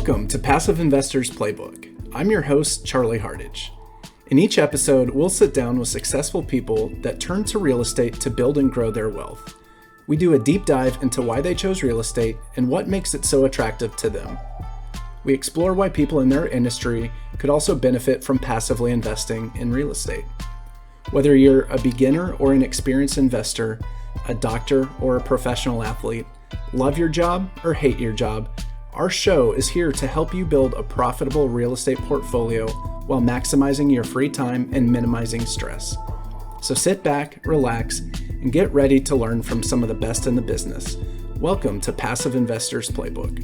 Welcome to Passive Investors Playbook. I'm your host, Charlie Hardage. In each episode, we'll sit down with successful people that turn to real estate to build and grow their wealth. We do a deep dive into why they chose real estate and what makes it so attractive to them. We explore why people in their industry could also benefit from passively investing in real estate. Whether you're a beginner or an experienced investor, a doctor or a professional athlete, love your job or hate your job, our show is here to help you build a profitable real estate portfolio while maximizing your free time and minimizing stress. So sit back, relax, and get ready to learn from some of the best in the business. Welcome to Passive Investors Playbook.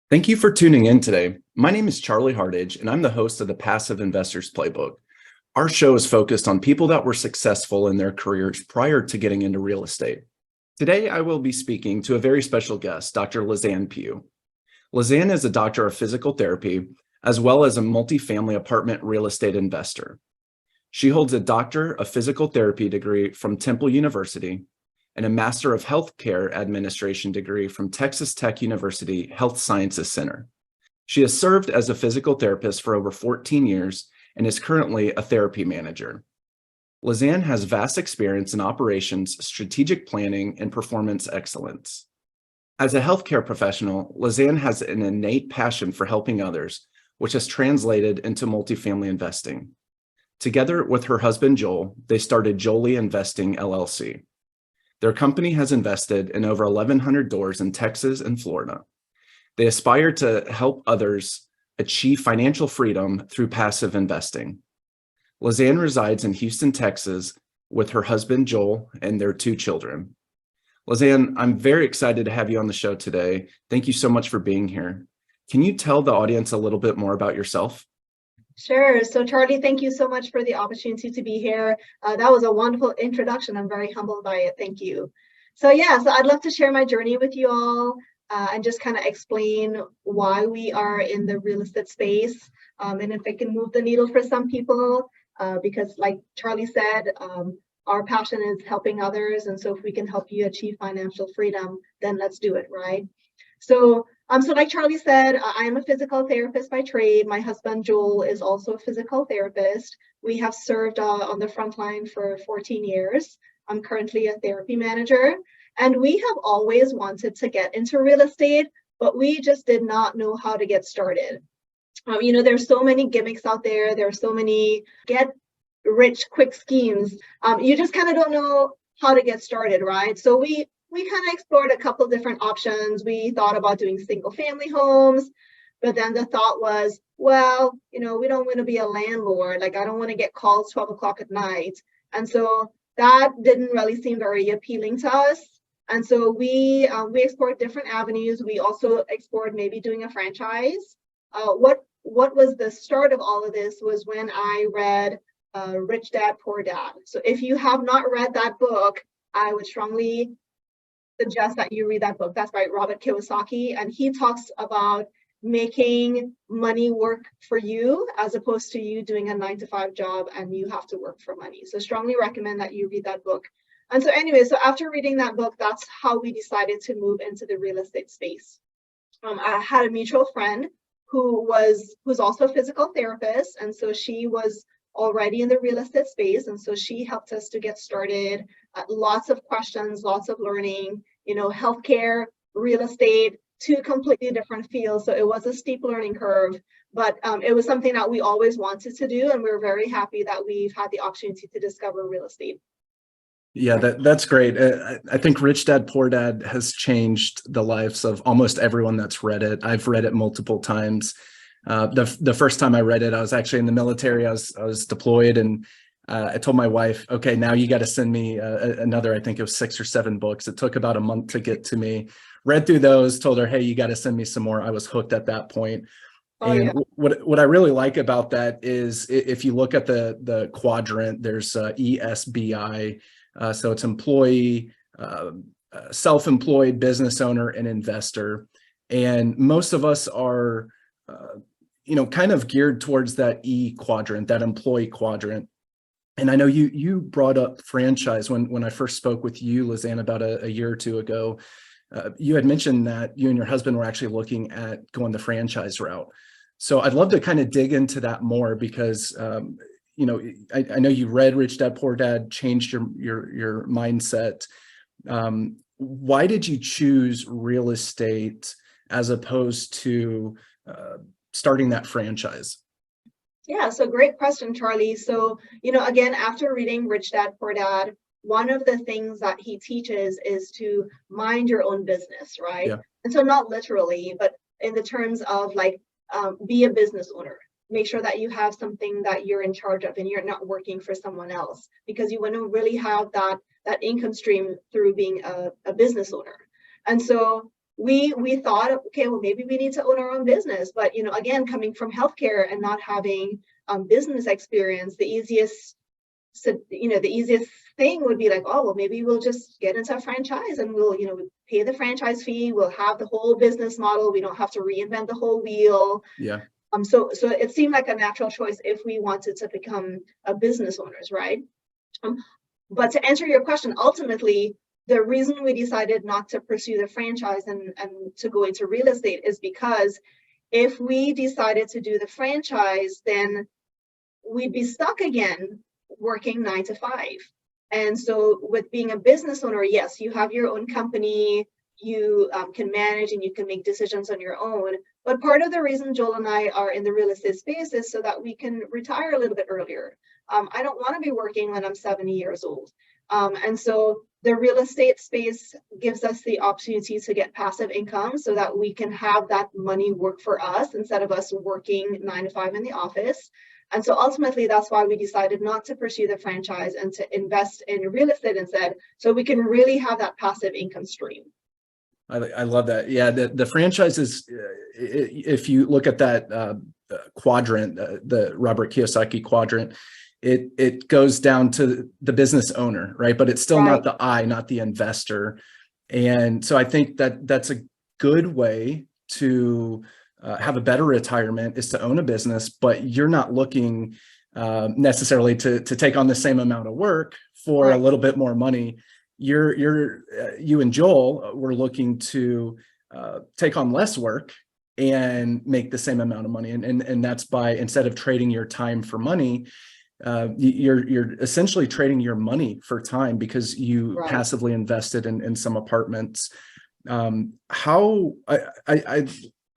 Thank you for tuning in today. My name is Charlie Hardage, and I'm the host of the Passive Investors Playbook. Our show is focused on people that were successful in their careers prior to getting into real estate. Today, I will be speaking to a very special guest, Dr. Lezanne Pugh. Lezanne is a doctor of physical therapy, as well as a multifamily apartment real estate investor. She holds a Doctor of Physical Therapy degree from Temple University and a Master of Healthcare Administration degree from Texas Tech University Health Sciences Center. She has served as a physical therapist for over 14 years and is currently a therapy manager. Lezanne has vast experience in operations, strategic planning, and performance excellence. As a healthcare professional, Lezanne has an innate passion for helping others, which has translated into multifamily investing. Together with her husband, Joel, they started Jolee Investing, LLC. Their company has invested in over 1,100 doors in Texas and Florida. They aspire to help others achieve financial freedom through passive investing. Lezanne resides in Houston, Texas, with her husband, Joel, and their 2 children. Lezanne, I'm very excited to have you on the show today. Thank you so much for being here. Can you tell the audience a little bit more about yourself? Sure. So Charlie, thank you so much for the opportunity to be here. That was a wonderful introduction. I'm very humbled by it. Thank you. So I'd love to share my journey with you all and just kind of explain why we are in the real estate space. And if it can move the needle for some people, because like Charlie said, our passion is helping others. And so if we can help you achieve financial freedom, then let's do it, right? So like Charlie said, I am a physical therapist by trade. My husband, Joel, is also a physical therapist. We have served on the front line for 14 years. I'm currently a therapy manager, and we have always wanted to get into real estate, but we just did not know how to get started. There's so many gimmicks out there. There are so many get rich quick schemes. You just kind of don't know how to get started, right? So we kind of explored a couple different options. We thought about doing single family homes, but then the thought was, well, we don't want to be a landlord. Like, I don't want to get calls 12 o'clock at night. And so that didn't really seem very appealing to us. And so we explored different avenues. We also explored maybe doing a franchise. What was the start of all of this was when I read Rich Dad, Poor Dad. So if you have not read that book, I would strongly suggest that you read that book. That's by Robert Kiyosaki, and he talks about making money work for you as opposed to you doing a 9-to-5 job and you have to work for money. So strongly recommend that you read that book. And so after reading that book, that's how we decided to move into the real estate space. I had a mutual friend who's also a physical therapist, and so she was already in the real estate space, and so she helped us to get started. Lots of questions, lots of learning, healthcare, real estate, 2 completely different fields. So it was a steep learning curve, but it was something that we always wanted to do, and we're very happy that we've had the opportunity to discover real estate. Yeah, that's great. I think Rich Dad, Poor Dad has changed the lives of almost everyone that's read it. I've read it multiple times. The first time I read it, I was actually in the military. I was deployed, and I told my wife, okay, now you got to send me another, I think it was 6 or 7 books. It took about a month to get to me. Read through those, told her, hey, you got to send me some more. I was hooked at that point. What I really like about that is if you look at the quadrant, there's ESBI. So it's employee, self-employed, business owner, and investor. And most of us are, kind of geared towards that E quadrant, that employee quadrant. And I know you brought up franchise when I first spoke with you, Lezanne, about a year or two ago. You had mentioned that you and your husband were actually looking at going the franchise route. So I'd love to kind of dig into that more because I know you read Rich Dad Poor Dad, changed your mindset. Why did you choose real estate as opposed to starting that franchise? Yeah, so great question, Charlie. So, again, after reading Rich Dad Poor Dad, one of the things that he teaches is to mind your own business, right? Yeah. And so not literally, but in the terms of like, be a business owner. Make sure that you have something that you're in charge of and you're not working for someone else, because you want to really have that income stream through being a business owner. And so we thought, okay, well, maybe we need to own our own business. But, again, coming from healthcare and not having business experience, the easiest thing would be like, oh, well, maybe we'll just get into a franchise and we'll, pay the franchise fee. We'll have the whole business model. We don't have to reinvent the whole wheel. Yeah. So it seemed like a natural choice if we wanted to become a business owners, right? But to answer your question, ultimately, the reason we decided not to pursue the franchise and to go into real estate is because if we decided to do the franchise, then we'd be stuck again working 9 to 5. And so with being a business owner, yes, you have your own company, you can manage and you can make decisions on your own. But part of the reason Joel and I are in the real estate space is so that we can retire a little bit earlier. I don't want to be working when I'm 70 years old. And so the real estate space gives us the opportunity to get passive income so that we can have that money work for us instead of us working 9 to 5 in the office. And so ultimately, that's why we decided not to pursue the franchise and to invest in real estate instead, so we can really have that passive income stream. I love that. Yeah, the franchises, if you look at that quadrant, the Robert Kiyosaki quadrant, it goes down to the business owner, right? But it's still Right. not the I, not the investor. And so I think that that's a good way to have a better retirement, is to own a business, but you're not looking necessarily to take on the same amount of work for a little bit more money. You and Joel were looking to take on less work and make the same amount of money. And that's by, instead of trading your time for money, you're essentially trading your money for time because you passively invested in some apartments. How I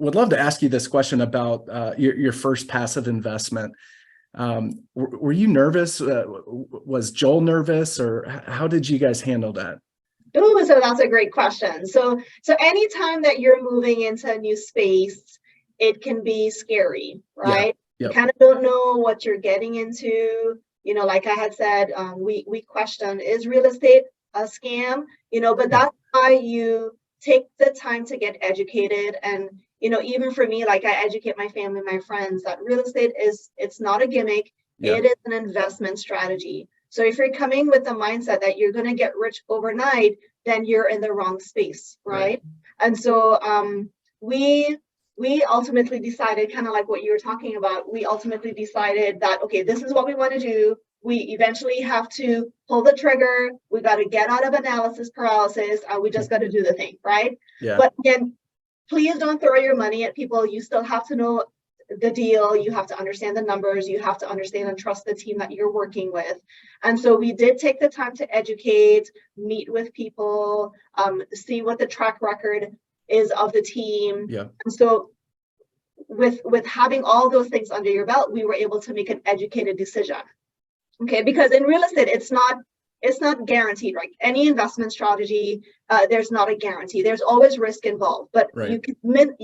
would love to ask you this question about your first passive investment. Were you nervous? Was Joel nervous, or how did you guys handle that? Oh, so that's a great question. So anytime that you're moving into a new space, it can be scary, right? Yeah. You kind of don't know what you're getting into. Like I had said, we question, is real estate a scam? But that's why you take the time to get educated. And even for me, like, I educate my family, my friends, that real estate it's not a gimmick. It is an investment strategy. So if you're coming with the mindset that you're going to get rich overnight, then you're in the wrong space, right? And so we ultimately decided, kind of like what you were talking about, we ultimately decided that, okay, this is what we want to do. We eventually have to pull the trigger. We got to get out of analysis paralysis, and we just got to do the thing, right? But again, please don't throw your money at people. You still have to know the deal. You have to understand the numbers. You have to understand and trust the team that you're working with. And so we did take the time to educate, meet with people, see what the track record is of the team. And so with having all those things under your belt, we were able to make an educated decision. Okay, because in real estate, it's not guaranteed, right? Any investment strategy, there's not a guarantee. There's always risk involved, but you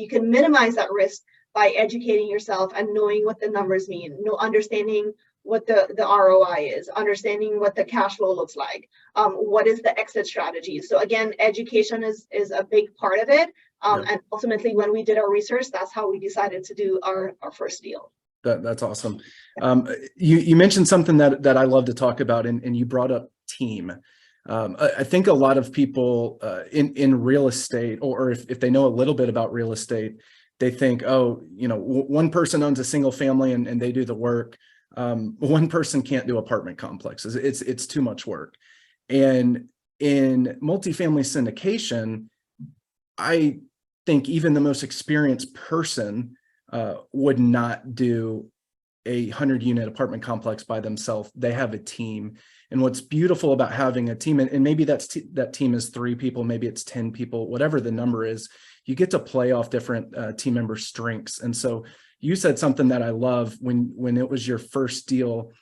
can minimize that risk by educating yourself and knowing what the numbers mean, understanding what the ROI is, understanding what the cash flow looks like, what is the exit strategy. So again, education is a big part of it. And ultimately, when we did our research, that's how we decided to do our first deal. That's awesome. You mentioned something that I love to talk about, and you brought up team. I think a lot of people in real estate, or if they know a little bit about real estate, they think, oh, one person owns a single family and they do the work. one person can't do apartment complexes. It's too much work. And in multifamily syndication, I think even the most experienced person would not do a 100-unit apartment complex by themselves. They have a team. And what's beautiful about having a team, and maybe that team is 3 people, maybe it's 10 people, whatever the number is, you get to play off different team member strengths. And so you said something that I love. When it was your first deal,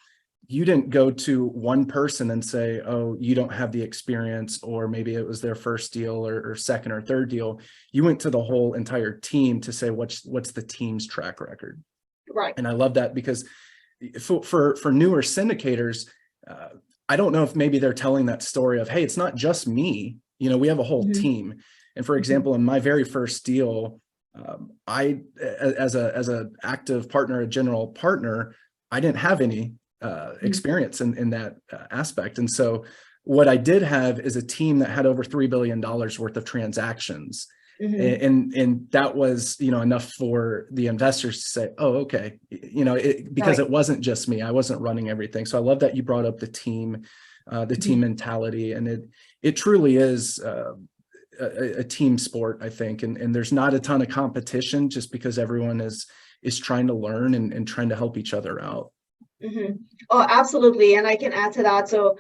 you didn't go to one person and say, oh, you don't have the experience, or maybe it was their first deal or second or third deal. You went to the whole entire team to say, what's the team's track record? Right. And I love that, because for newer syndicators, I don't know if maybe they're telling that story of, hey, it's not just me, we have a whole team. And for example, in my very first deal, I, as a active partner, a general partner, I didn't have any experience in that aspect. And so what I did have is a team that had over $3 billion worth of transactions. And that was, enough for the investors to say, oh, okay, because it wasn't just me. I wasn't running everything. So I love that you brought up the team mentality, and it truly is a team sport, I think. And there's not a ton of competition, just because everyone is trying to learn and trying to help each other out. Oh, absolutely. And I can add to that. So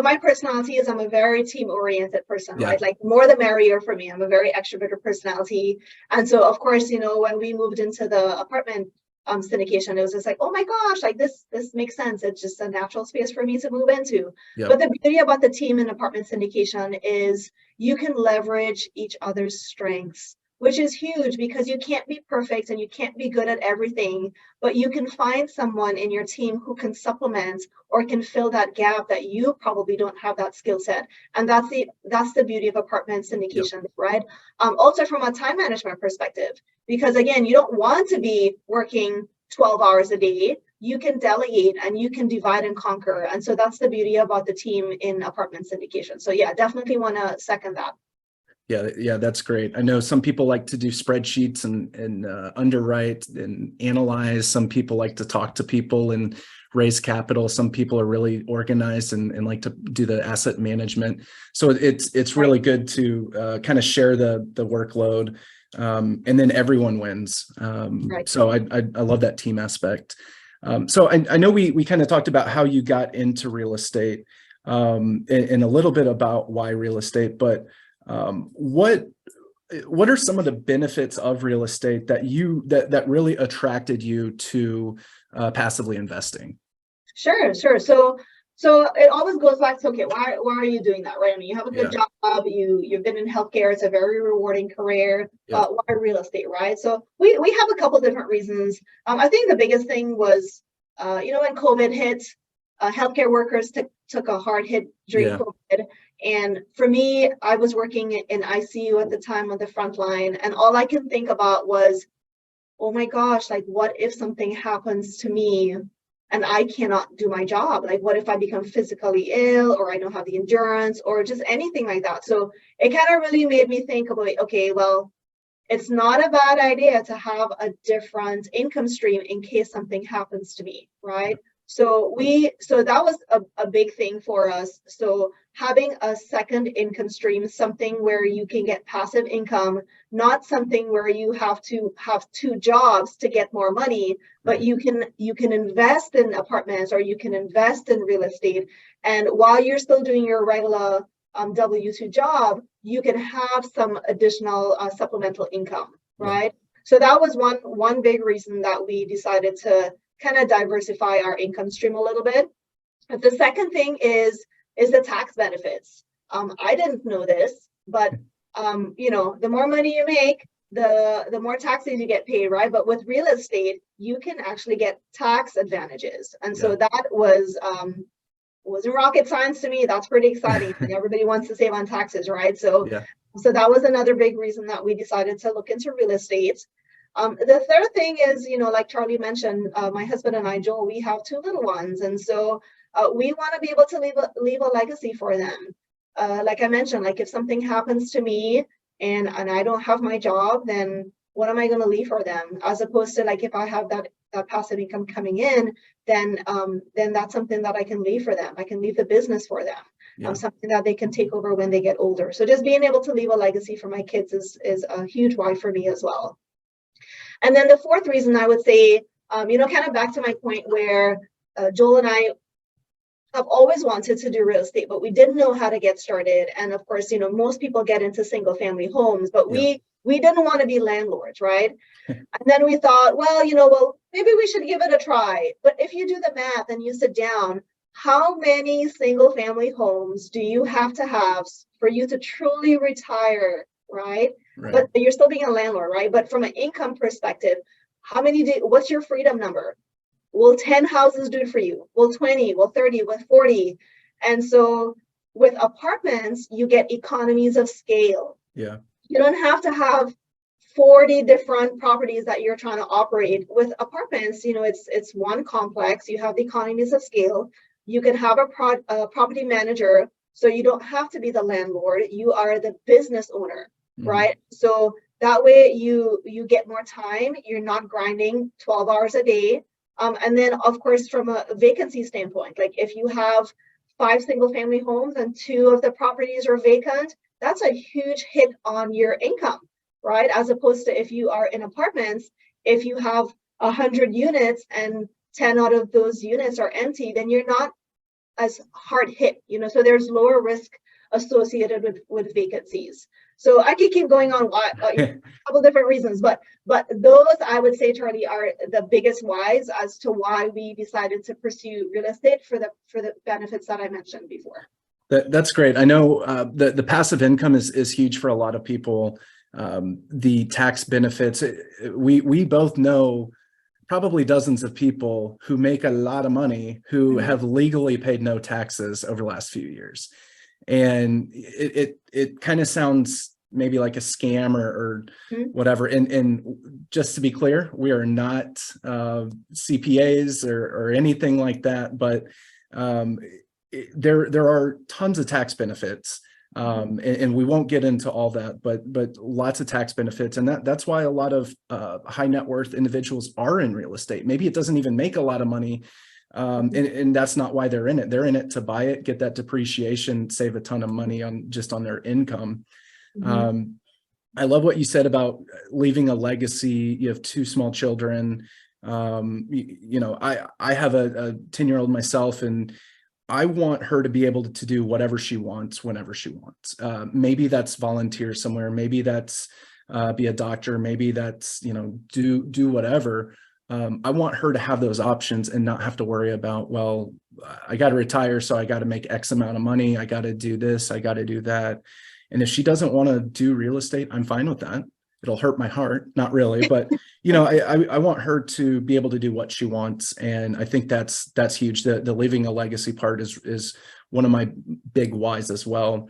my personality is, I'm a very team-oriented person, right? Like, more the merrier for me. I'm a very extroverted personality. And so, of course, when we moved into the apartment syndication, it was just like, oh my gosh, like this makes sense. It's just a natural space for me to move into. But the beauty about the team in apartment syndication is you can leverage each other's strengths, which is huge, because you can't be perfect and you can't be good at everything, but you can find someone in your team who can supplement or can fill that gap that you probably don't have that skill set. And that's the beauty of apartment syndication, right? Also from a time management perspective, because again, you don't want to be working 12 hours a day. You can delegate and you can divide and conquer. And so that's the beauty about the team in apartment syndication. So yeah, definitely want to second that. Yeah, that's great. I know some people like to do spreadsheets and underwrite and analyze. Some people like to talk to people and raise capital. Some people are really organized and like to do the asset management. So it's really good to kind of share the workload, and then everyone wins. So I love that team aspect. So I know we kind of talked about how you got into real estate, and a little bit about why real estate, but what are some of the benefits of real estate that really attracted you to passively investing? Sure. So it always goes back to, okay, why are you doing that, right? I mean, you have a good job, you've been in healthcare, it's a very rewarding career. Why real estate, right? So we have a couple different reasons. I think the biggest thing was, when COVID hit, healthcare workers took a hard hit during COVID. And for me, I was working in ICU at the time on the front line, and all I can think about was, oh my gosh, like, what if something happens to me and I cannot do my job? Like, what if I become physically ill, or I don't have the endurance, or just anything like that? So it kind of really made me think about, okay, well, it's not a bad idea to have a different income stream in case something happens to me, right? So that was a big thing for us. So having a second income stream, something where you can get passive income, not something where you have to have 2 jobs to get more money, but you can invest in apartments, or you can invest in real estate. And while you're still doing your regular W-2 job, you can have some additional supplemental income, right? So that was one big reason that we decided to kind of diversify our income stream a little bit. But the second thing is the tax benefits. I didn't know this, but the more money you make, the more taxes you get paid, right? But with real estate, you can actually get tax advantages. And so that wasn't rocket science to me. That's pretty exciting. Everybody wants to save on taxes, right? So that was another big reason that we decided to look into real estate. The third thing is, like Charlie mentioned, my husband and I, Joel, we have 2 little ones. And so we want to be able to leave a legacy for them. Like I mentioned, like, if something happens to me and I don't have my job, then what am I going to leave for them? As opposed to like, if I have that passive income coming in, then that's something that I can leave for them. I can leave the business for them. Something that they can take over when they get older. So just being able to leave a legacy for my kids is a huge why for me as well. And then the fourth reason I would say, kind of back to my point where Joel and I have always wanted to do real estate, but we didn't know how to get started. And of course, most people get into single family homes, but we didn't want to be landlords, right? And then we thought, well, maybe we should give it a try. But if you do the math and you sit down, how many single family homes do you have to have for you to truly retire, right? But you're still being a landlord, right? But from an income perspective, what's your freedom number? Will 10 houses do it for you? Will 20? Will 30? Will 40? And so with apartments, you get economies of scale. Yeah. You don't have to have 40 different properties that you're trying to operate. With apartments, it's one complex. You have the economies of scale. You can have a property manager, so you don't have to be the landlord. You are the business owner, right? So that way you get more time. You're not grinding 12 hours a day. And then, of course, from a vacancy standpoint, like if you have 5 single family homes and 2 of the properties are vacant, that's a huge hit on your income, right? As opposed to if you are in apartments, if you have 100 units and 10 out of those units are empty, then you're not as hard hit, so there's lower risk associated with vacancies. So I could keep going on a couple different reasons, but those, I would say, Charlie, are the biggest whys as to why we decided to pursue real estate for the benefits that I mentioned before. That's great. I know the passive income is huge for a lot of people. The tax benefits, we both know probably dozens of people who make a lot of money who have legally paid no taxes over the last few years. And it kind of sounds maybe like a scam or whatever. And just to be clear, we are not CPAs or anything like that, but there are tons of tax benefits. And we won't get into all that, but lots of tax benefits. And that's why a lot of high net worth individuals are in real estate. Maybe it doesn't even make a lot of money. And that's not why they're in it. They're in it to buy it, get that depreciation, save a ton of money on their income. I love what you said about leaving a legacy. You have 2 small children. I have a 10-year-old myself, and I want her to be able to do whatever she wants, whenever she wants. Maybe that's volunteer somewhere. Maybe that's be a doctor. Maybe that's, do whatever. I want her to have those options and not have to worry about, well, I got to retire, so I got to make X amount of money. I got to do this. I got to do that. And if she doesn't want to do real estate, I'm fine with that. It'll hurt my heart, not really, but I want her to be able to do what she wants, and I think that's huge. The leaving a legacy part is one of my big whys as well.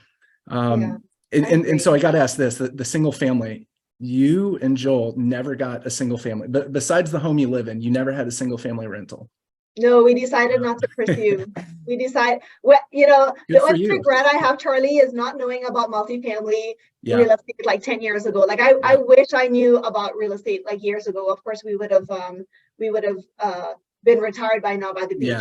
And so I got to ask this: the single family. You and Joel never got a single family, but besides the home you live in, you never had a single family rental. No, we decided not to pursue. We decide, the only regret I have, Charlie, is not knowing about multifamily real estate like 10 years ago. Like I wish I knew about real estate like years ago. Of course, we would have been retired by now by the beach.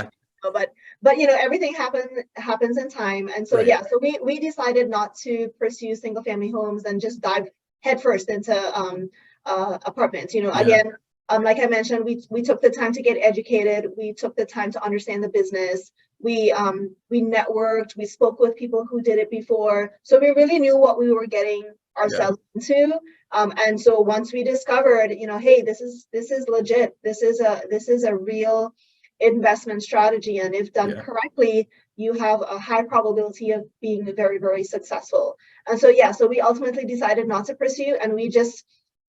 But everything happens in time. And so so we decided not to pursue single family homes and just dive headfirst into apartments. Again, like I mentioned, we took the time to get educated. We took the time to understand the business. We networked. We spoke with people who did it before, so we really knew what we were getting ourselves into. And so once we discovered, hey, this is legit. This is a real investment strategy, and if done correctly, you have a high probability of being very, very successful. And so so we ultimately decided not to pursue, and we just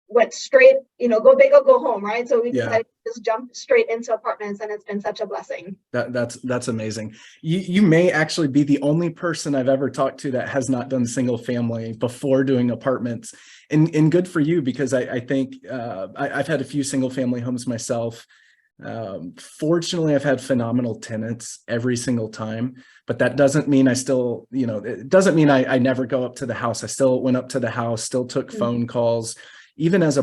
went straight, go big or go home, right? So we decided to just jump straight into apartments, and it's been such a blessing. That's amazing. You may actually be the only person I've ever talked to that has not done single family before doing apartments, and good for you, because I think I've had a few single family homes myself. Fortunately, I've had phenomenal tenants every single time, but that doesn't mean I still, it doesn't mean I never go up to the house. I still went up to the house, still took phone calls. even as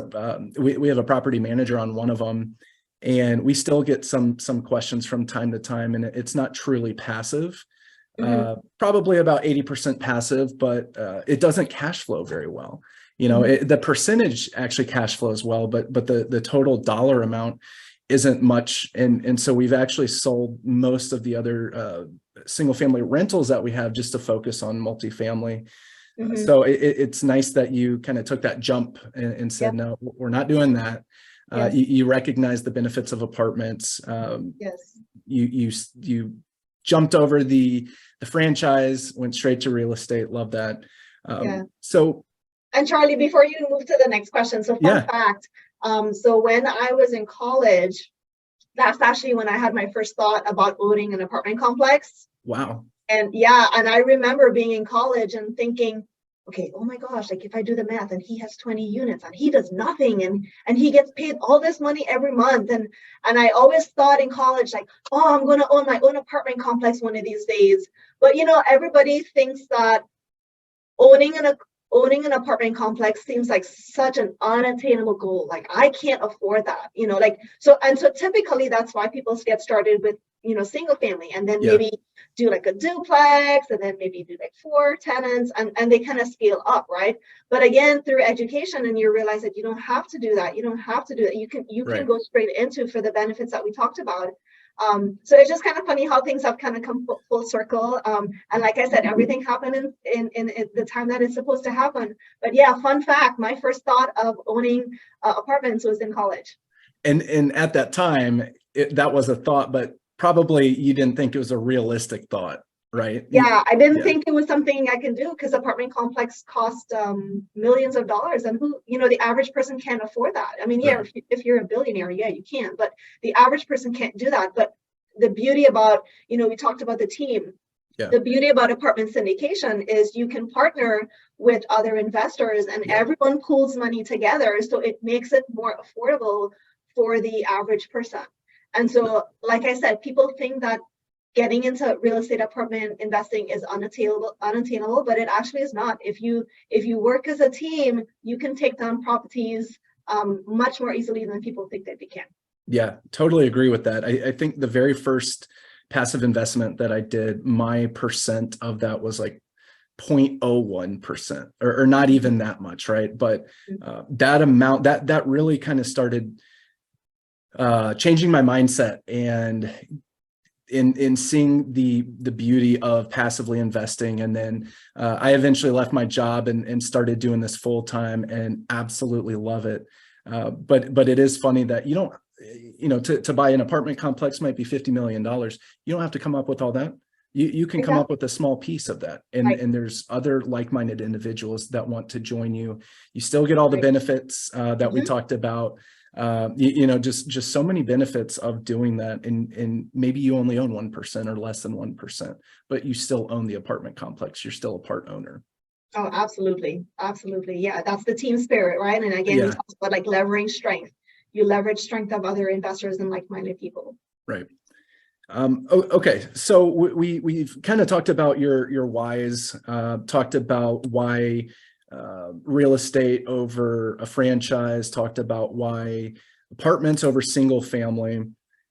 we have a property manager on one of them, and we still get some questions from time to time, and it's not truly passive. Probably about 80% passive, but it doesn't cash flow very well. The percentage actually cash flows well, but the total dollar amount isn't much. And so we've actually sold most of the other single family rentals that we have just to focus on multifamily. So it's nice that you kind of took that jump and said, no, we're not doing that. You recognize the benefits of apartments. Yes. You jumped over the franchise, went straight to real estate. Love that. And Charlie, before you move to the next question, so fun fact, so when I was in college, that's actually when I had my first thought about owning an apartment complex. Wow. And I remember being in college and thinking, okay, oh my gosh, like if I do the math and he has 20 units and he does nothing and he gets paid all this money every month. And I always thought in college, like, oh, I'm going to own my own apartment complex one of these days. But, everybody thinks that owning an apartment complex seems like such an unattainable goal. Like I can't afford that, so typically that's why people get started with, single family, and then maybe do like a duplex, and then maybe do like 4 tenants, and they kind of scale up, right? But again, through education, and you realize that you don't have to do that. You don't have to do it. You can go straight into for the benefits that we talked about. So it's just kind of funny how things have kind of come full circle. And like I said, everything happened in the time that it's supposed to happen. But fun fact, my first thought of owning apartments was in college. And at that time, that was a thought, but probably you didn't think it was a realistic thought, right? Yeah, I didn't think it was something I can do, because apartment complex cost millions of dollars, and the average person can't afford that. I mean, if you're a billionaire, you can, but the average person can't do that. But the beauty about, we talked about the team. The beauty about apartment syndication is you can partner with other investors, and everyone pools money together, so it makes it more affordable for the average person. And so, like I said, people think that getting into real estate apartment investing is unattainable, but it actually is not. If you work as a team, you can take down properties much more easily than people think that they can. Yeah, totally agree with that. I think the very first passive investment that I did, my percent of that was like 0.01%, or not even that much, right? But that amount, that really kind of started changing my mindset, and in seeing the beauty of passively investing. And then I eventually left my job and started doing this full time, and absolutely love it. But it is funny that you don't, to buy an apartment complex might be $50 million. You don't have to come up with all that. You can come up with a small piece of that. And there's other like-minded individuals that want to join you. You still get all the benefits that we talked about. Just so many benefits of doing that. And maybe you only own 1% or less than 1%, but you still own the apartment complex. You're still a part owner. Oh, absolutely. Absolutely. Yeah. That's the team spirit, right? And again, we talked about like leveraging strength. You leverage strength of other investors and like-minded people. Right. Okay. So we've kind of talked about your whys, talked about why real estate over a franchise, talked about why apartments over single family.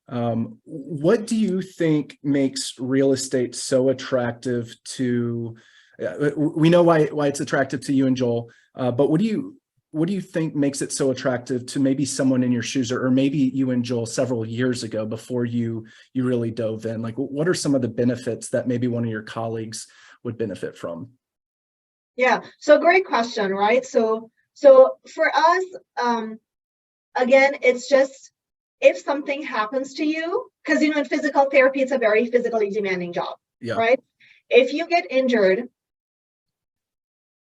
What do you think makes real estate so attractive to, we know why it's attractive to you and Joel, but what do you think makes it so attractive to maybe someone in your shoes, or maybe you and Joel several years ago before you really dove in? Like, what are some of the benefits that maybe one of your colleagues would benefit from? Yeah, so great question, right? So for us, again, it's just, if something happens to you, because in physical therapy, it's a very physically demanding job, right? If you get injured,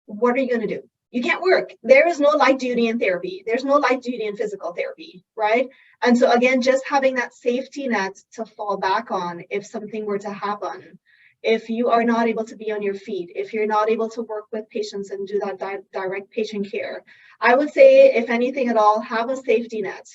what are you going to do? You can't work. There is no light duty in therapy. There's no light duty in physical therapy, right? And so again, just having that safety net to fall back on if something were to happen, if you are not able to be on your feet, if you're not able to work with patients and do that direct patient care, I would say, if anything at all, have a safety net.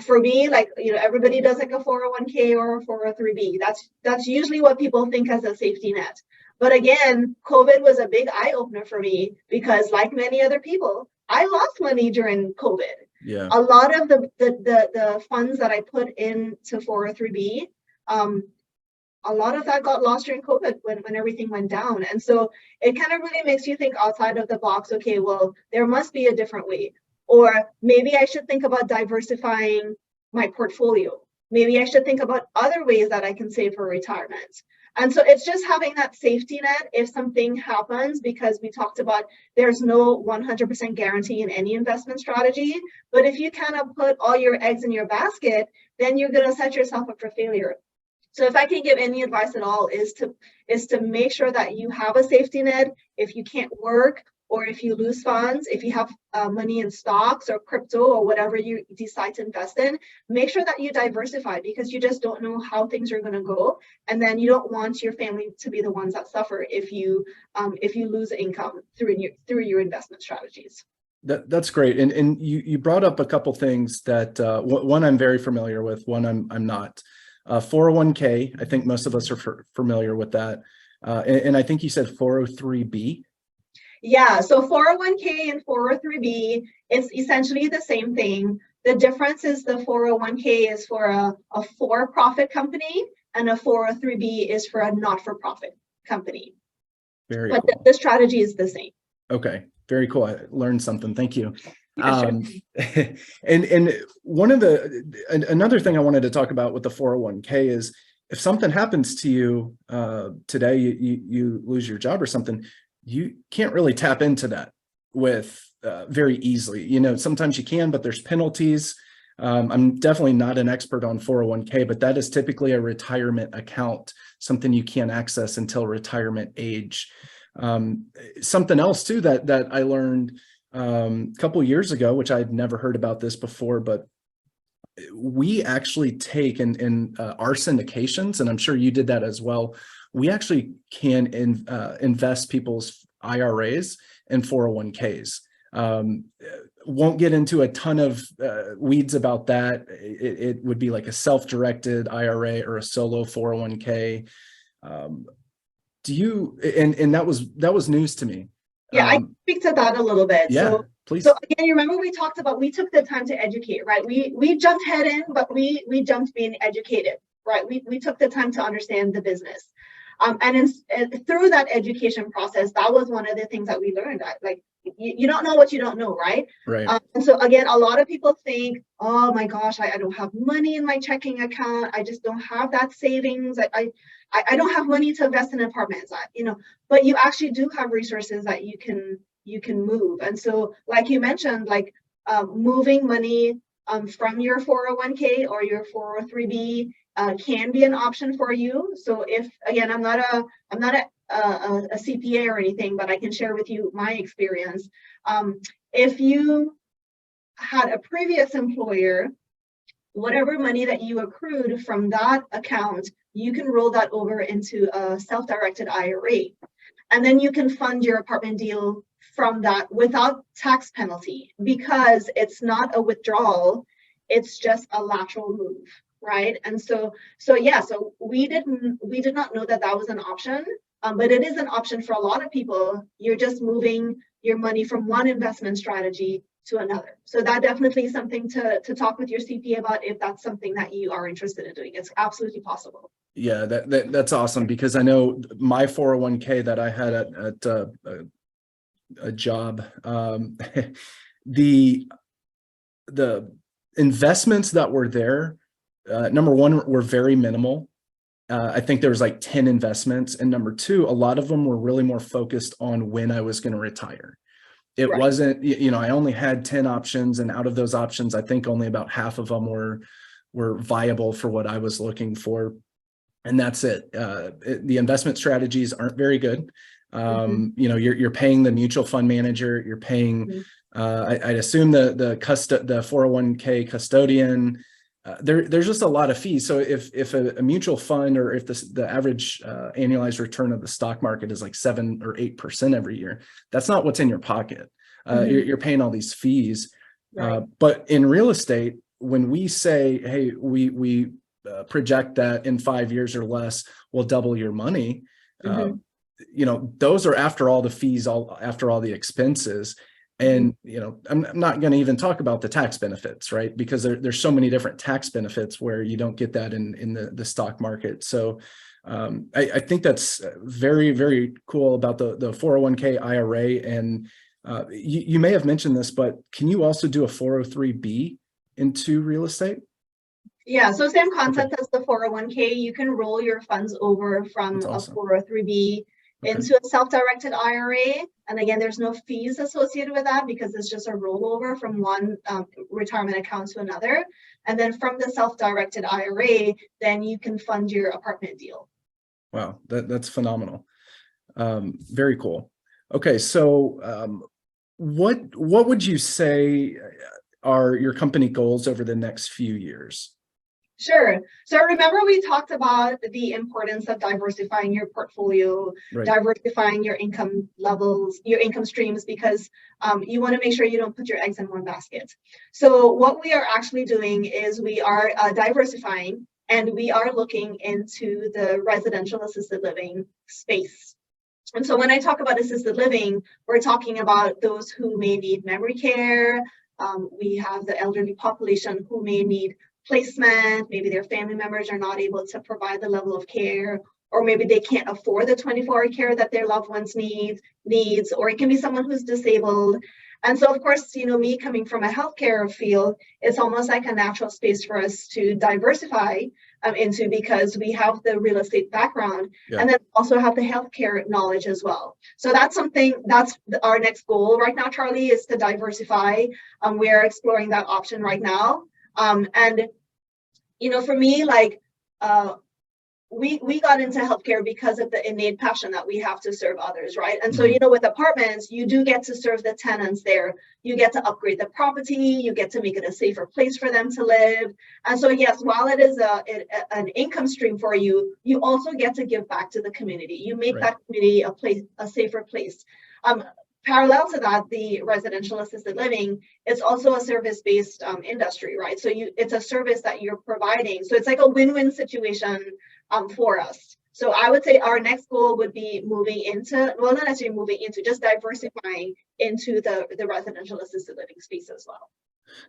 For me, like, everybody does like a 401k or a 403b. That's usually what people think as a safety net. But again, COVID was a big eye opener for me, because like many other people, I lost money during COVID. Yeah. A lot of the funds that I put into 403b, a lot of that got lost during COVID when everything went down. And so it kind of really makes you think outside of the box. Okay, well, there must be a different way. Or maybe I should think about diversifying my portfolio. Maybe I should think about other ways that I can save for retirement. And so it's just having that safety net if something happens, because we talked about there's no 100% guarantee in any investment strategy. But if you kind of put all your eggs in your basket, then you're going to set yourself up for failure. So if I can give any advice at all is to make sure that you have a safety net if you can't work, or if you lose funds, if you have money in stocks or crypto or whatever you decide to invest in, make sure that you diversify, because you just don't know how things are going to go. And then you don't want your family to be the ones that suffer if you lose income through your investment strategies. That's great. And you brought up a couple things that one I'm very familiar with, one I'm not. 401k, I think most of us are familiar with that. And I think you said 403b. Yeah, so 401k and 403b, it's essentially the same thing. The difference is the 401k is for a for-profit company, and a 403b is for a not-for-profit company. Very but cool. The strategy is the same. Okay, very cool. I learned something. Thank you. Yeah, sure. And one of another thing I wanted to talk about with the 401k is if something happens to you today, you lose your job or something, you can't really tap into that with very easily. You know, sometimes you can, but there's penalties. I'm definitely not an expert on 401k, but that is typically a retirement account, something you can't access until retirement age. Something else too that I learned a couple of years ago, which I'd never heard about this before, but we actually take in our syndications, and I'm sure you did that as well. We actually can invest people's IRAs and 401ks. Won't get into a ton of weeds about that. It would be like a self-directed IRA or a solo 401k. Do you, and that was news to me. Yeah, I can speak to that a little bit. Yeah, so, please. So again, you remember we talked about, we took the time to educate, right? We jumped head in, but we jumped being educated, right? We took the time to understand the business. And through that education process, that was one of the things that we learned. Like, you don't know what you don't know, right? Right. And so again, a lot of people think, oh my gosh, I don't have money in my checking account. I just don't have that savings. I don't have money to invest in apartments, but you actually do have resources that you can move. And so, like you mentioned, like moving money from your 401k or your 403b can be an option for you. So if, again, I'm not a CPA or anything, but I can share with you my experience. If you had a previous employer, whatever money that you accrued from that account, you can roll that over into a self-directed IRA. And then you can fund your apartment deal from that without tax penalty, because it's not a withdrawal, it's just a lateral move, right? And so we did not know that was an option, but it is an option for a lot of people. You're just moving your money from one investment strategy to another. So that definitely is something to talk with your CPA about if that's something that you are interested in doing. It's absolutely possible. Yeah, that's awesome, because I know my 401k that I had at a job, the investments that were there, number one, were very minimal. I think there was like 10 investments, and number two, a lot of them were really more focused on when I was going to retire. It Right. wasn't, I only had 10 options, and out of those options, I think only about half of them were viable for what I was looking for. And that's it. The investment strategies aren't very good. You're paying the mutual fund manager, you're paying, I'd assume the 401k custodian. There's just a lot of fees. So if a mutual fund, or if the average annualized return of the stock market is like 7 or 8% every year, that's not what's in your pocket. You're paying all these fees. Right. But in real estate, when we say, hey, we project that in 5 years or less, we'll double your money. Those are after all the fees, after all the expenses. And, I'm not going to even talk about the tax benefits, right? Because there's so many different tax benefits where you don't get that in the stock market. So I think that's very, very cool about the 401k IRA. And you may have mentioned this, but can you also do a 403b into real estate? Yeah, so same concept as the 401k. You can roll your funds over from That's awesome. a 403b into a self-directed IRA. And again, there's no fees associated with that because it's just a rollover from one retirement account to another. And then from the self-directed IRA, then you can fund your apartment deal. Wow, that's phenomenal. Very cool. Okay, so what would you say are your company goals over the next few years? Sure. So remember we talked about the importance of diversifying your portfolio, Right. diversifying your income levels, your income streams, because you want to make sure you don't put your eggs in one basket. So what we are actually doing is we are diversifying, and we are looking into the residential assisted living space. And so when I talk about assisted living, we're talking about those who may need memory care. We have the elderly population who may need placement. Maybe their family members are not able to provide the level of care, or maybe they can't afford the 24-hour care that their loved ones needs, or it can be someone who's disabled. And so, of course, me coming from a healthcare field, it's almost like a natural space for us to diversify into, because we have the real estate background, and then also have the healthcare knowledge as well. So that's our next goal right now, Charlie, is to diversify. We're exploring that option right now. And for me, like, we got into healthcare because of the innate passion that we have to serve others, right? And so, with apartments, you do get to serve the tenants there. You get to upgrade the property. You get to make it a safer place for them to live. And so, yes, while it is an income stream for you, you also get to give back to the community. You make that community a safer place. Parallel to that, the residential assisted living is also a service-based industry, right? So it's a service that you're providing. So it's like a win-win situation for us. So I would say our next goal would be not necessarily moving into, just diversifying into the residential assisted living space as well.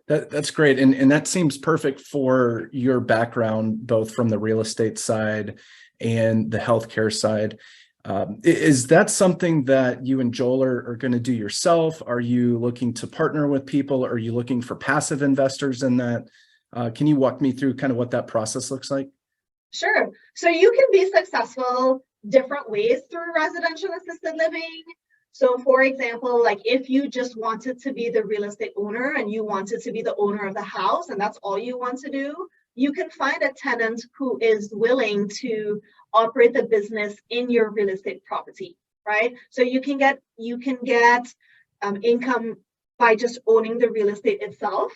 That's great. And that seems perfect for your background, both from the real estate side and the healthcare side. Is that something that you and Joel are going to do yourself? Are you looking to partner with people? Are you looking for passive investors in that? Can you walk me through kind of what that process looks like? Sure. So you can be successful different ways through residential assisted living. So for example, like if you just wanted to be the real estate owner and you wanted to be the owner of the house and that's all you want to do, you can find a tenant who is willing to operate the business in your real estate property, right? So you can get income by just owning the real estate itself.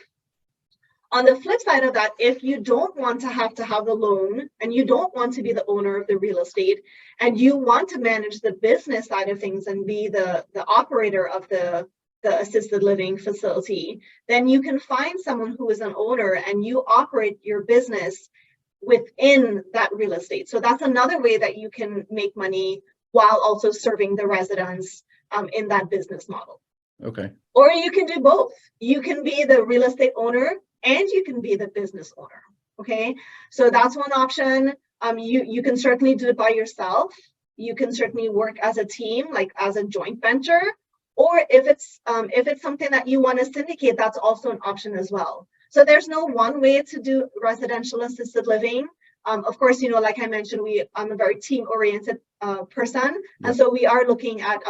On the flip side of that, if you don't want to have the loan and you don't want to be the owner of the real estate and you want to manage the business side of things and be the operator of the assisted living facility, then you can find someone who is an owner and you operate your business within that real estate. So that's another way that you can make money while also serving the residents in that business model. Okay. Or you can do both. You can be the real estate owner and you can be the business owner. Okay. So that's one option. You can certainly do it by yourself. You can certainly work as a team, like as a joint venture. Or if it's something that you want to syndicate, that's also an option as well. So there's no one way to do residential assisted living. Of course, like I mentioned, I'm a very team-oriented person, and so we are looking at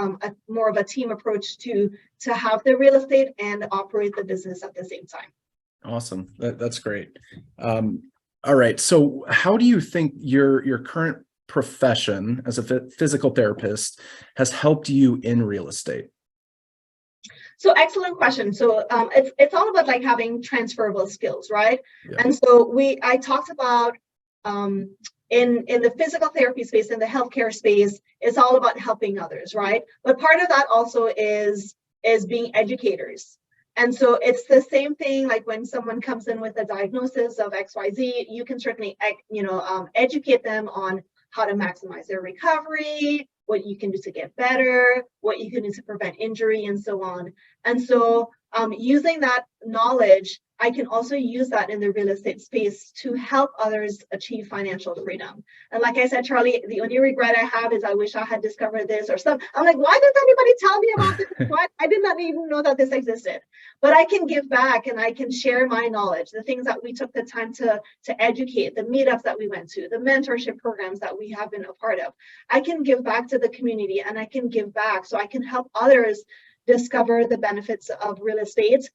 more of a team approach to have the real estate and operate the business at the same time. Awesome, that's great. All right, so how do you think your current profession as a physical therapist has helped you in real estate? So excellent question. So it's all about like having transferable skills, right? Yeah. And so I talked about in the physical therapy space, in the healthcare space, it's all about helping others, right? But part of that also is being educators. And so it's the same thing, like when someone comes in with a diagnosis of XYZ, you can certainly educate them on how to maximize their recovery, what you can do to get better, what you can do to prevent injury, and so on. And so using that knowledge, I can also use that in the real estate space to help others achieve financial freedom. And like I said, Charlie, the only regret I have is I wish I had discovered this or something. I'm like, why didn't anybody tell me about this? Why? I did not even know that this existed. But I can give back and I can share my knowledge, the things that we took the time to educate, the meetups that we went to, the mentorship programs that we have been a part of. I can give back to the community and I can give back so I can help others discover the benefits of real estate,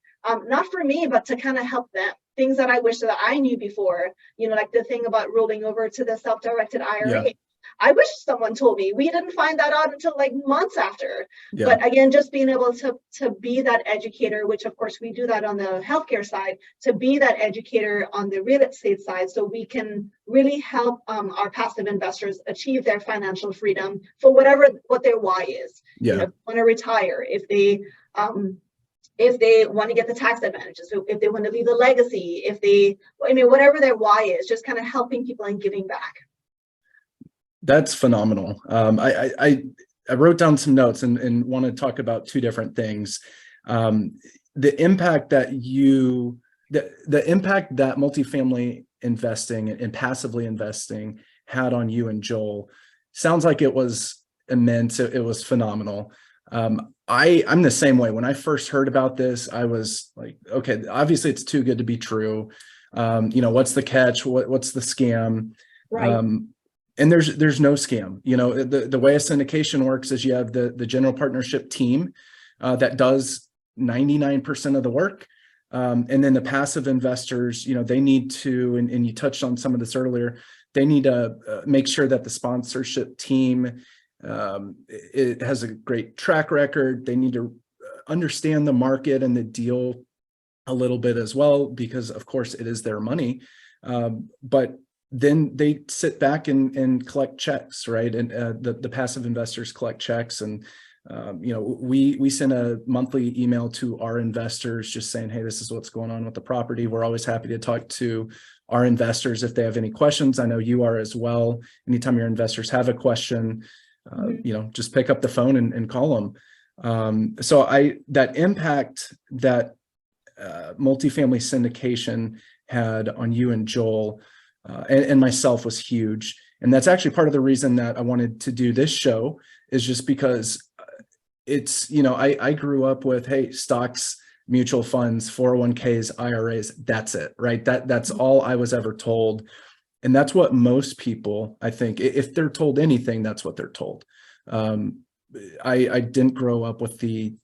not for me, but to kind of help them. Things that I wish that I knew before, like the thing about rolling over to the self-directed IRA. Yeah. I wish someone told me. We didn't find that out until like months after. Yeah. But again, just being able to be that educator, which of course we do that on the healthcare side, to be that educator on the real estate side, so we can really help our passive investors achieve their financial freedom for what their why is. Yeah. Want to retire, if they want to get the tax advantages, if they want to leave a legacy, whatever their why is, just kind of helping people and giving back. That's phenomenal. I wrote down some notes and want to talk about two different things. The impact that the impact that multifamily investing and passively investing had on you and Joel sounds like it was immense. It was phenomenal. I'm the same way. When I first heard about this, I was like, okay, obviously it's too good to be true. What's the catch? What's the scam? Right. And there's no scam. The way a syndication works is you have the general partnership team that does 99% of the work. And then the passive investors, they need to, and you touched on some of this earlier, they need to make sure that the sponsorship team it has a great track record. They need to understand the market and the deal a little bit as well, because of course it is their money. But then they sit back and collect checks, right? And the passive investors collect checks, and we send a monthly email to our investors just saying, hey, this is what's going on with the property. We're always happy to talk to our investors if they have any questions. I know you are as well. Anytime your investors have a question, just pick up the phone and call them. So that impact that multifamily syndication had on you and Joel and myself was huge. And that's actually part of the reason that I wanted to do this show, is just because it's, I grew up with, hey, stocks, mutual funds, 401ks, IRAs, that's it, right? That's all I was ever told. And that's what most people, I think, if they're told anything, that's what they're told. I didn't grow up with the,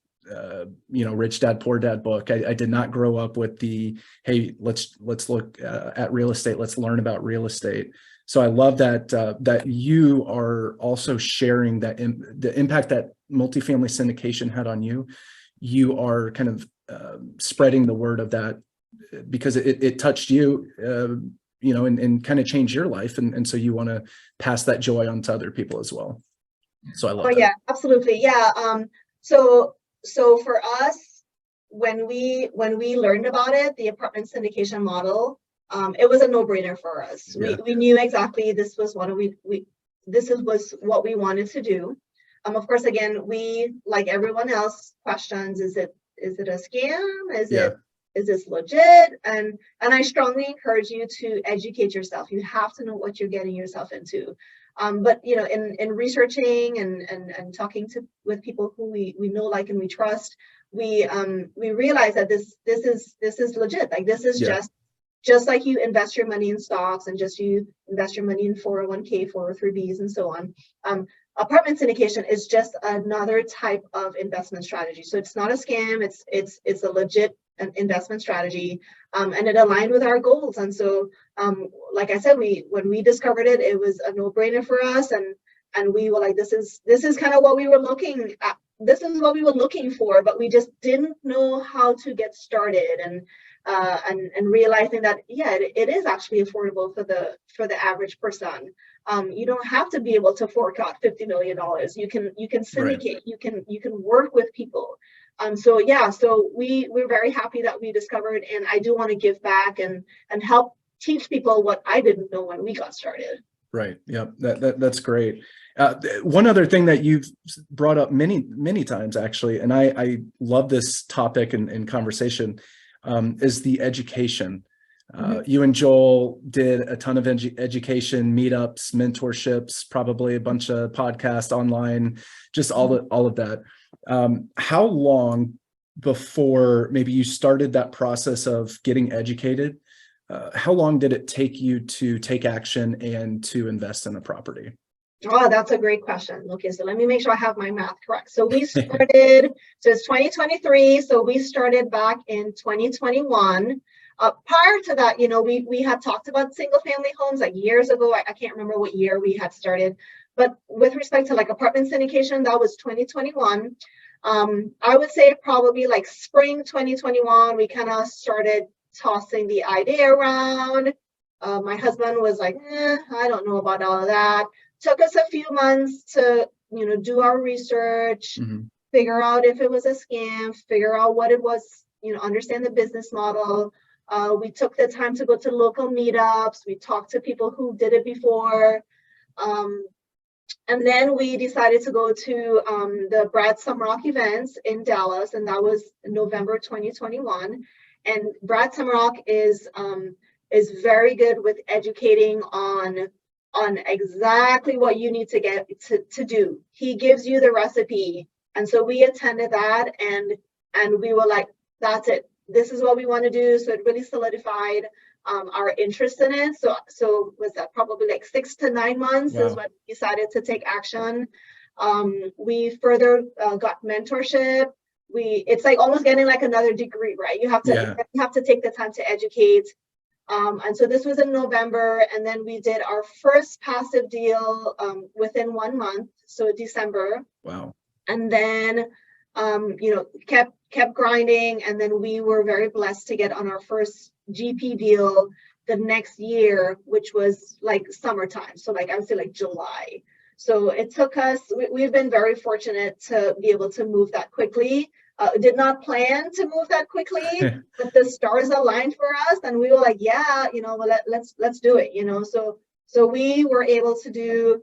Rich Dad, Poor Dad book. I did not grow up with the, hey, let's look at real estate. Let's learn about real estate. So I love that you are also sharing that the impact that multifamily syndication had on you. You are kind of spreading the word of that because it touched you, and kind of changed your life. And so you want to pass that joy on to other people as well. So I love that. Yeah, absolutely. Yeah. So for us, when we learned about it, the apartment syndication model, it was a no-brainer for us. Yeah. We knew exactly this was what was what we wanted to do. Of course, again, we, like everyone else, questions: is it a scam? Is this legit? And I strongly encourage you to educate yourself. You have to know what you're getting yourself into. But in researching and talking with people who we know, like, and we trust, we realize that this is legit. Like, this is just like you invest your money in stocks and just you invest your money in 401k, 403bs, and so on. Apartment syndication is just another type of investment strategy. So it's not a scam. It's a legit investment strategy, and it aligned with our goals. And so, like I said, when we discovered it, it was a no-brainer for us, and we were like, this is kind of what we were looking at. This is what we were looking for, but we just didn't know how to get started, and realizing that it is actually affordable for the average person. You don't have to be able to fork out $50 million. You can syndicate. Right. You can work with people. So we're very happy that we discovered, and I do want to give back and help teach people what I didn't know when we got started. Right. Yeah. That's great. One other thing that you've brought up many times, actually, and I love this topic and conversation, is the education. You and Joel did a ton of education, meetups, mentorships, probably a bunch of podcasts online, just all of that. How long before maybe you started that process of getting educated? How long did it take you to take action and to invest in a property? Oh, that's a great question. Okay, so let me make sure I have my math correct. So we started, so it's 2023. So we started back in 2021. Prior to that, we had talked about single family homes like years ago. I can't remember what year we had started, but with respect to like apartment syndication, that was 2021. I would say probably like spring 2021, we kind of started tossing the idea around. My husband was like, I don't know about all of that. Took us a few months to, do our research, figure out if it was a scam, figure out what it was, understand the business model. We took the time to go to local meetups. We talked to people who did it before. And then we decided to go to the Brad Sumrock events in Dallas, and that was November 2021. And Brad Sumrock is very good with educating on exactly what you need to get to do. He gives you the recipe. And so we attended that and we were like, that's it. This is what we want to do. So it really solidified our interest in it. So was that probably like 6 to 9 months is when we decided to take action. We further got mentorship. It's like almost getting like another degree, right? You have to take the time to educate. And so this was in November, and then we did our first passive deal within 1 month, so December. Wow. And then kept grinding, and then we were very blessed to get on our first GP deal the next year, which was like summertime, so like I would say like July. So it took us, we've been very fortunate to be able to move that quickly. Did not plan to move that quickly, but the stars aligned for us, and we were like, let's do it, So we were able to do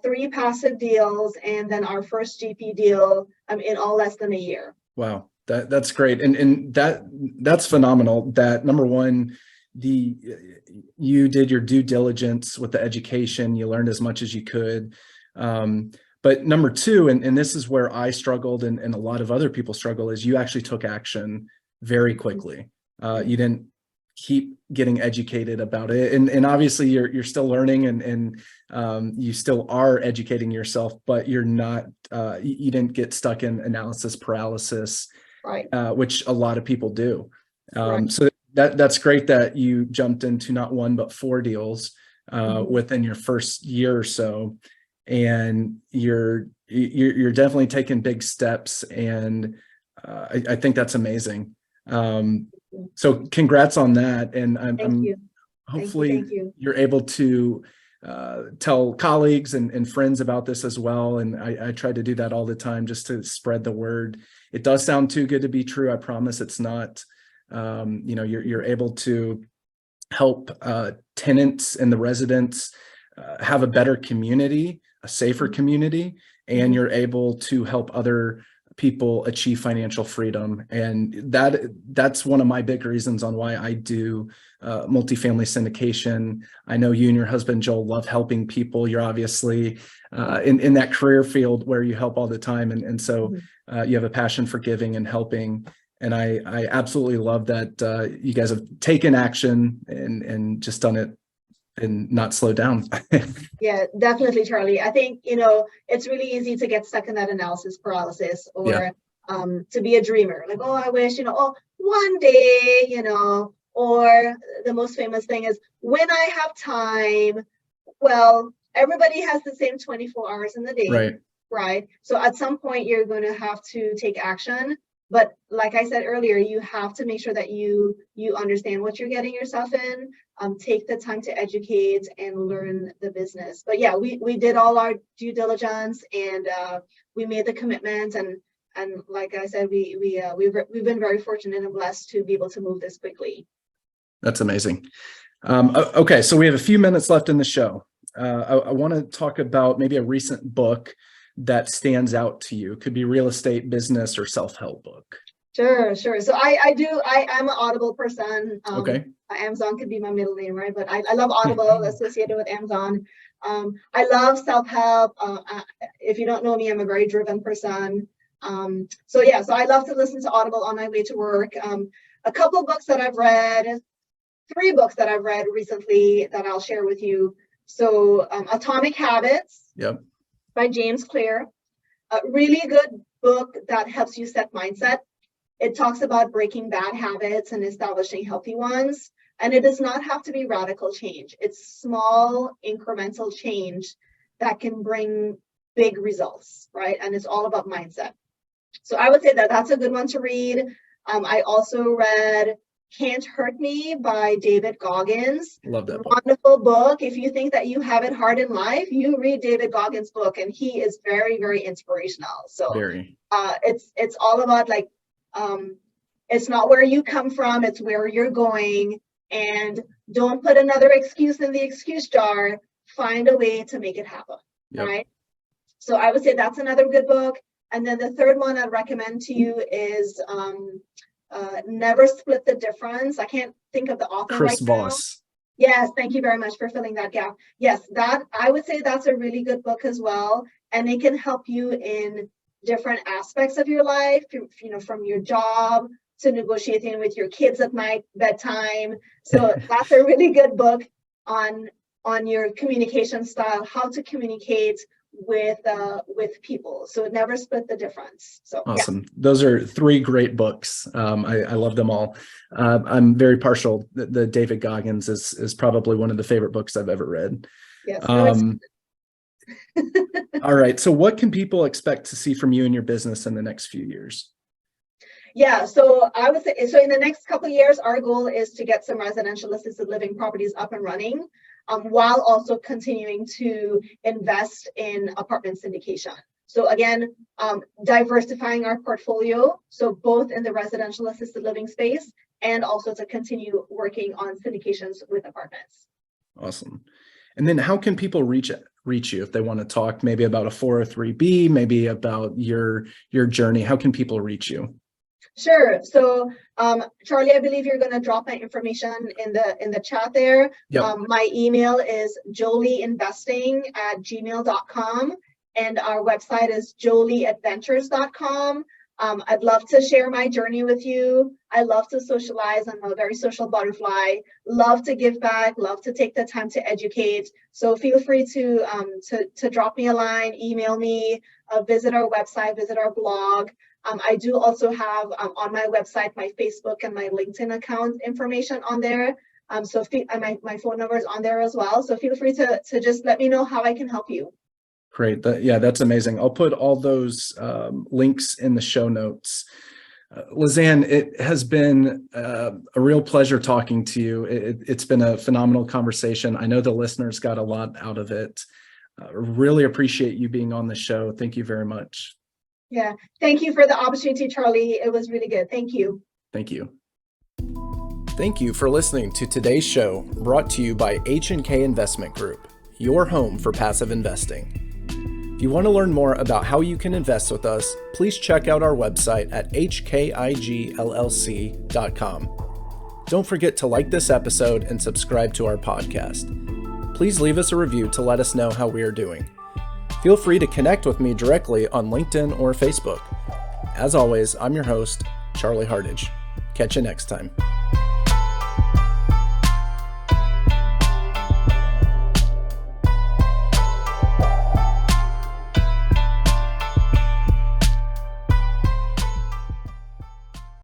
3 passive deals, and then our first GP deal in all less than a year. Wow, that's great, and that's phenomenal. That number one, you did your due diligence with the education. You learned as much as you could. But number two, and this is where I struggled and a lot of other people struggle, is you actually took action very quickly. You didn't keep getting educated about it. And obviously you're still learning and you still are educating yourself, but you're not, you didn't get stuck in analysis paralysis, right? Which a lot of people do. So that's great that you jumped into not 1, but 4 deals within your first year or so. And you're definitely taking big steps, and I think that's amazing. So congrats on that, and Thank you. Hopefully Thank you. you're able to tell colleagues and friends about this as well. And I try to do that all the time just to spread the word. It does sound too good to be true. I promise it's not. You're able to help tenants and the residents have a better community, a safer community, and you're able to help other people achieve financial freedom. And that's one of my big reasons on why I do multifamily syndication. I know you and your husband, Joel, love helping people. You're obviously in that career field where you help all the time. And so you have a passion for giving and helping. And I absolutely love that you guys have taken action and just done it and not slow down. Yeah, definitely, Charlie. I think, it's really easy to get stuck in that analysis paralysis or to be a dreamer. Like, oh, I wish, one day, or the most famous thing is when I have time. Well, everybody has the same 24 hours in the day, right? So at some point you're going to have to take action. But like I said earlier, you have to make sure that you understand what you're getting yourself in, take the time to educate and learn the business. But yeah, we did all our due diligence, and we made the commitment. And like I said, we've been very fortunate and blessed to be able to move this quickly. That's amazing. Okay, so we have a few minutes left in the show. I want to talk about maybe a recent book that stands out to you. It could be real estate, business, or self-help book. Sure. So I'm an Audible person. Okay. Amazon could be my middle name, right? But I love Audible associated with Amazon. I love self-help. If you don't know me, I'm a very driven person. So I love to listen to Audible on my way to work. A couple of books that I've read, 3 books that I've read recently that I'll share with you. So Atomic Habits by James Clear, a really good book that helps you set mindset. It talks about breaking bad habits and establishing healthy ones. And it does not have to be radical change. It's small incremental change that can bring big results, right? And it's all about mindset. So I would say that that's a good one to read. I also read Can't Hurt Me by David Goggins. Love that book. Wonderful book. If you think that you have it hard in life, you read David Goggins' book, and he is very, very inspirational. So it's all about it's not where you come from, it's where you're going. And don't put another excuse in the excuse jar. Find a way to make it happen, right? So I would say that's another good book. And then the third one I'd recommend to you is Never Split the Difference. I can't think of the author Chris right Voss. now. Yes, thank you very much for filling that gap. Yes, that I would say that's a really good book as well. And it can help you in different aspects of your life, from your job to negotiating with your kids at night, bedtime. So that's a really good book on your communication style, how to communicate with people. So Never Split the Difference. So awesome. Those are 3 great books. I love them all. I'm very partial. The David Goggins is probably one of the favorite books I've ever read. Yes. All right. So what can people expect to see from you and your business in the next few years? Yeah, so I would say, so in the next couple of years, our goal is to get some residential assisted living properties up and running, while also continuing to invest in apartment syndication. So again, diversifying our portfolio, so both in the residential assisted living space and also to continue working on syndications with apartments. Awesome. And then how can people reach you if they want to talk maybe about a 403B, maybe about your journey? How can people reach you? Sure. So, Charlie, I believe you're going to drop my information in the chat there. My email is jolieinvesting@gmail.com, and our website is joleeadventures.com. I'd love to share my journey with you. I love to socialize. I'm a very social butterfly. Love to give back. Love to take the time to educate. So feel free to drop me a line, email me, visit our website, visit our blog. I do also have on my website my Facebook and my LinkedIn account information on there. So my phone number is on there as well. So feel free to just let me know how I can help you. Great. That's amazing. I'll put all those links in the show notes. Lezanne, it has been a real pleasure talking to you. It's been a phenomenal conversation. I know the listeners got a lot out of it. Really appreciate you being on the show. Thank you very much. Yeah, thank you for the opportunity, Charlie. It was really good. Thank you. Thank you. Thank you for listening to today's show, brought to you by H&K Investment Group, your home for passive investing. If you want to learn more about how you can invest with us, please check out our website at hkigllc.com. Don't forget to like this episode and subscribe to our podcast. Please leave us a review to let us know how we are doing. Feel free to connect with me directly on LinkedIn or Facebook. As always, I'm your host, Charlie Hardage. Catch you next time.